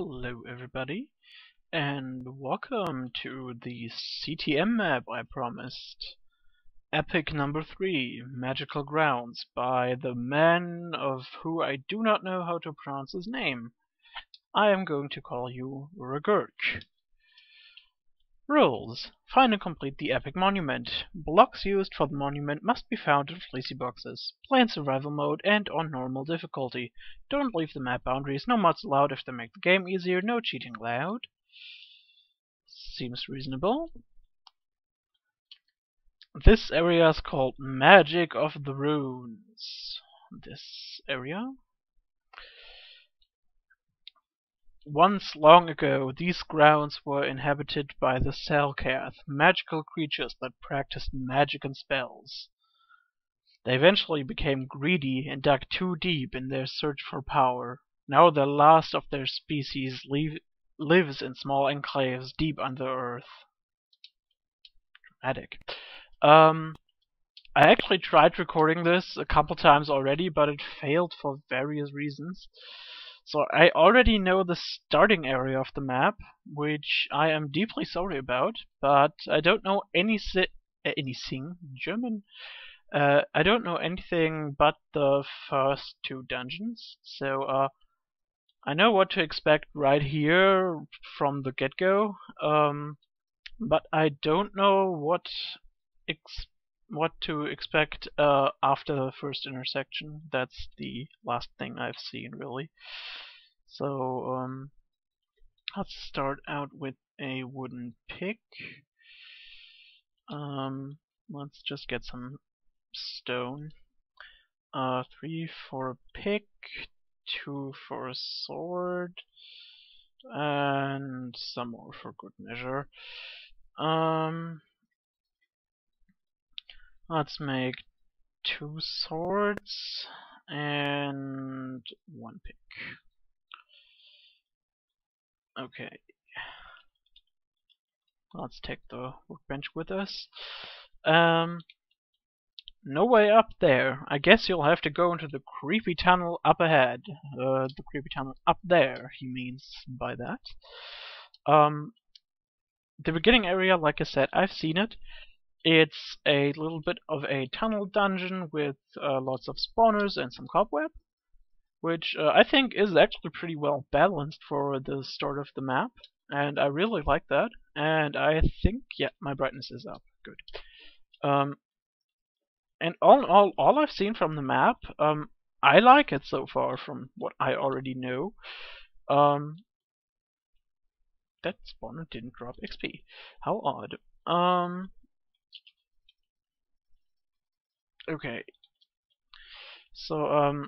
Hello everybody, and welcome to the CTM map I promised. Epic number 3, Magical Grounds, by the man of who I do not know how to pronounce his name. I am going to call you Regurk. Rules. Find and complete the epic monument. Blocks used for the monument must be found in fleecy boxes. Play in survival mode and on normal difficulty. Don't leave the map boundaries. No mods allowed if they make the game easier. No cheating allowed. Seems reasonable. This area is called Magic of the Runes. This area. Once long ago, these grounds were inhabited by the Selkath, magical creatures that practiced magic and spells. They eventually became greedy and dug too deep in their search for power. Now the last of their species lives in small enclaves deep under earth. Dramatic. I actually tried recording this a couple times already, but it failed for various reasons. So I already know the starting area of the map, which I am deeply sorry about, but I don't know anything German. I don't know anything but the first two dungeons, so I know what to expect right here from the get-go, but I don't know what to expect after the first intersection. That's the last thing I've seen, really. So let's start out with a wooden pick. Let's just get some stone. 3 for a pick, 2 for a sword, and some more for good measure. Let's make 2 swords and 1 pick. Okay. Let's take the workbench with us. No way up there. I guess you'll have to go into the creepy tunnel up ahead. The creepy tunnel up there, he means by that. The beginning area, like I said, I've seen it. It's a little bit of a tunnel dungeon with lots of spawners and some cobweb, which I think is actually pretty well balanced for the start of the map, and I really like that. And I think, yeah, my brightness is up. Good. And all I've seen from the map, I like it so far from what I already know. That spawner didn't drop XP. How odd. Okay. So,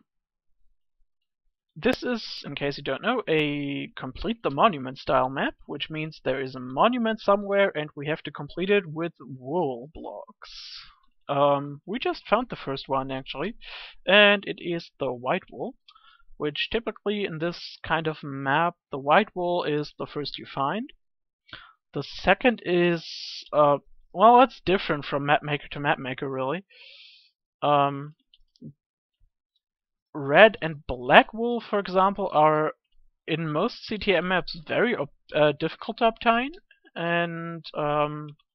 this is, in case you don't know, a complete the monument style map, which means there is a monument somewhere and we have to complete it with wool blocks. We just found the first one actually, and it is the white wool, which typically in this kind of map, the white wool is the first you find. The second is, well, it's different from mapmaker to mapmaker really. Red and black wool, for example, are in most CTM maps very difficult to obtain, and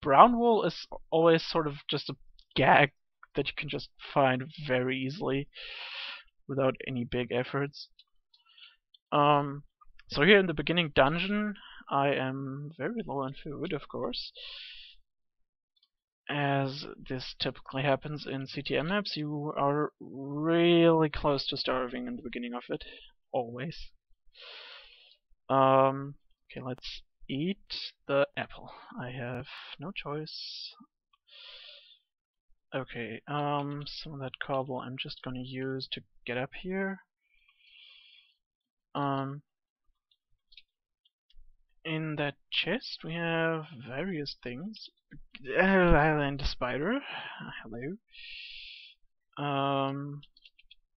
brown wool is always sort of just a gag that you can just find very easily without any big efforts. So here in the beginning dungeon, I am very low on food, of course. As this typically happens in CTM maps, you are really close to starving in the beginning of it. Always. Okay, let's eat the apple. I have no choice. Okay, some of that cobble I'm just gonna use to get up here. In that chest we have various things. And a spider. Hello.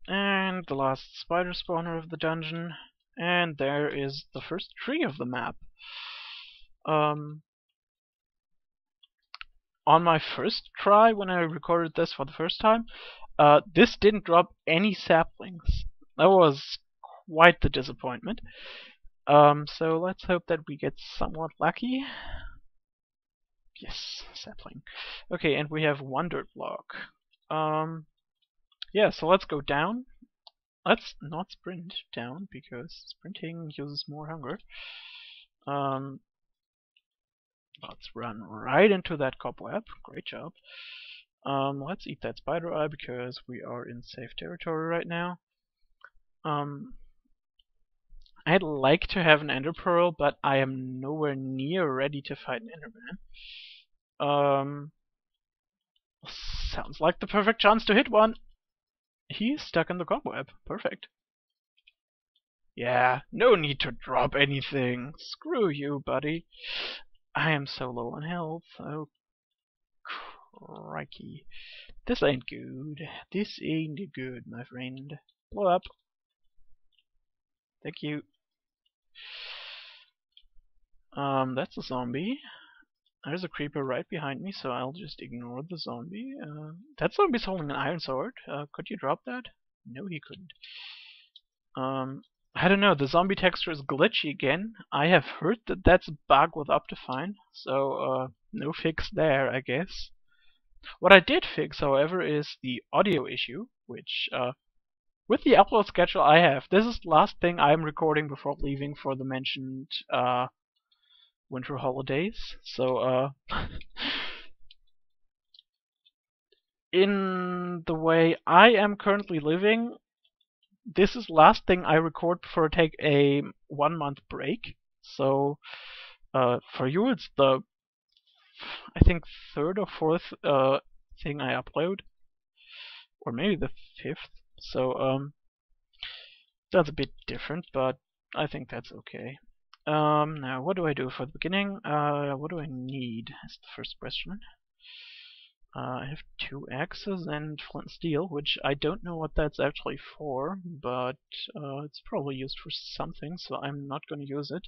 And the last spider spawner of the dungeon. And there is the first tree of the map. On my first try, when I recorded this for the first time, this didn't drop any saplings. That was quite the disappointment. So let's hope that we get somewhat lucky. Yes, sapling. Okay, and we have one dirt block. Yeah, so let's go down. Let's not sprint down, because sprinting uses more hunger. Let's run right into that cobweb. Great job. Let's eat that spider eye, because we are in safe territory right now. I'd like to have an ender pearl, but I am nowhere near ready to fight an enderman. Sounds like the perfect chance to hit one. He's stuck in the cobweb. Perfect. Yeah, no need to drop anything. Screw you, buddy. I am so low on health. Oh, crikey. This ain't good. This ain't good, my friend. Blow up. Thank you. That's a zombie. There's a creeper right behind me, so I'll just ignore the zombie. That zombie's holding an iron sword. Could you drop that? No, he couldn't. I don't know, the zombie texture is glitchy again. I have heard that that's a bug with Optifine, so no fix there, I guess. What I did fix, however, is the audio issue, which, with the upload schedule I have, this is the last thing I'm recording before leaving for the mentioned winter holidays. So, in the way I am currently living, this is the last thing I record before I take a 1-month break. So, for you, it's the, I think, 3rd or 4th thing I upload, or maybe the 5th. So, that's a bit different, but I think that's okay. Now, what do I do for the beginning? What do I need? Is the first question. I have 2 axes and flint steel, which I don't know what that's actually for, but it's probably used for something, so I'm not going to use it.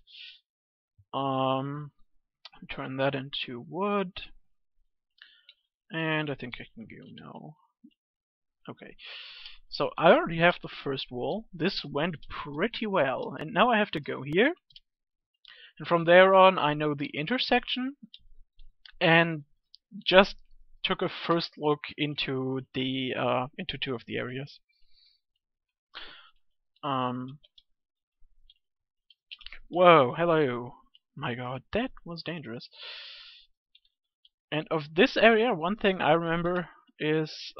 Turn that into wood, and I think I can go now. Okay, so I already have the first wall. This went pretty well, and now I have to go here, and from there on I know the intersection, and just took a first look into the into 2 of the areas. Whoa, hello. My god, that was dangerous. And of this area, one thing I remember is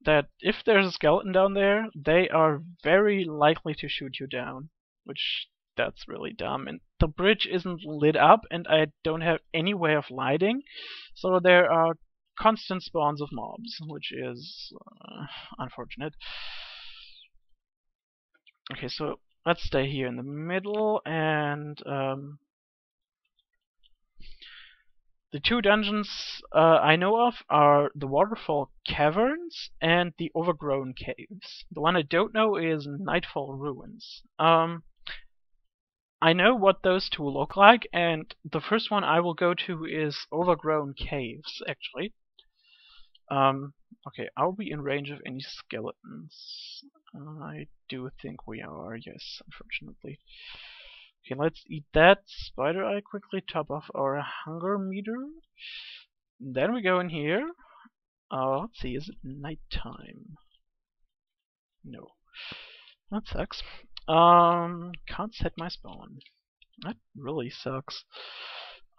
that if there's a skeleton down there, they are very likely to shoot you down, which that's really dumb. And the bridge isn't lit up, and I don't have any way of lighting, so there are constant spawns of mobs, which is unfortunate. Okay, so let's stay here in the middle, and the 2 dungeons I know of are the Waterfall Caverns and the Overgrown Caves. The one I don't know is Nightfall Ruins. I know what those 2 look like, and the first one I will go to is Overgrown Caves, actually. Okay, are we in range of any skeletons? I do think we are, yes, unfortunately. Okay, let's eat that spider eye quickly, top off our hunger meter. Then we go in here. Let's see, is it nighttime? No. That sucks. Can't set my spawn. That really sucks.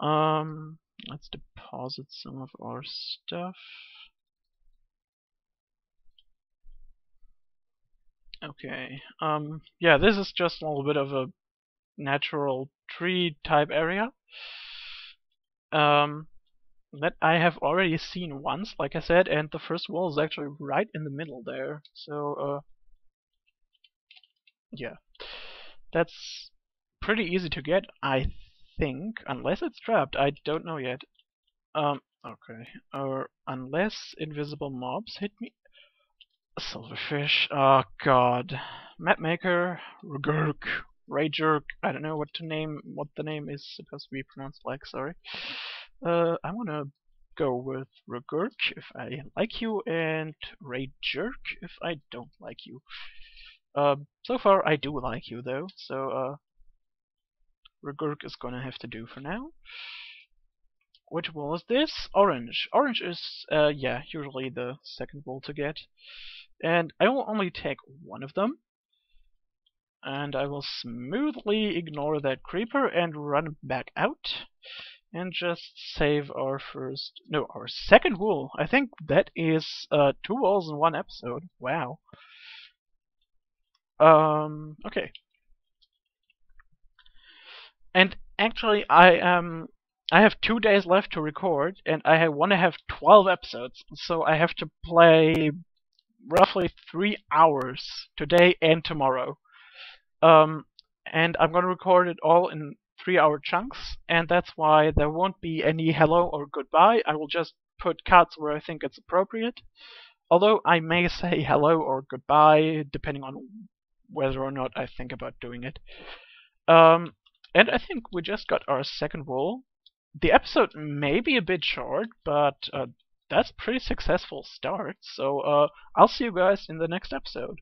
Let's deposit some of our stuff. Okay. Yeah, this is just a little bit of a natural tree type area. That I have already seen once, like I said, and the first wall is actually right in the middle there. So, yeah. That's pretty easy to get, I think, unless it's trapped. I don't know yet. Okay. Or unless invisible mobs hit me. Silverfish. Oh god. Mapmaker. Rugurk. Rayjerk. I don't know what the name is supposed to be pronounced like, sorry. I'm gonna go with Rugurk if I like you, and Rayjerk if I don't like you. So far I do like you though, so Regurg is gonna have to do for now. Which wool is this? Orange. Orange is, yeah, usually the second wool to get. And I will only take one of them. And I will smoothly ignore that creeper and run back out. And just save our our second wool. I think that is 2 wools in one episode. Wow. Okay. And actually, I have 2 days left to record, and I want to have 12 episodes, so I have to play roughly 3 hours today and tomorrow. And I'm gonna record it all in 3-hour chunks, and that's why there won't be any hello or goodbye. I will just put cuts where I think it's appropriate. Although I may say hello or goodbye, depending on whether or not I think about doing it. And I think we just got our second wool. The episode may be a bit short, but that's a pretty successful start. So I'll see you guys in the next episode.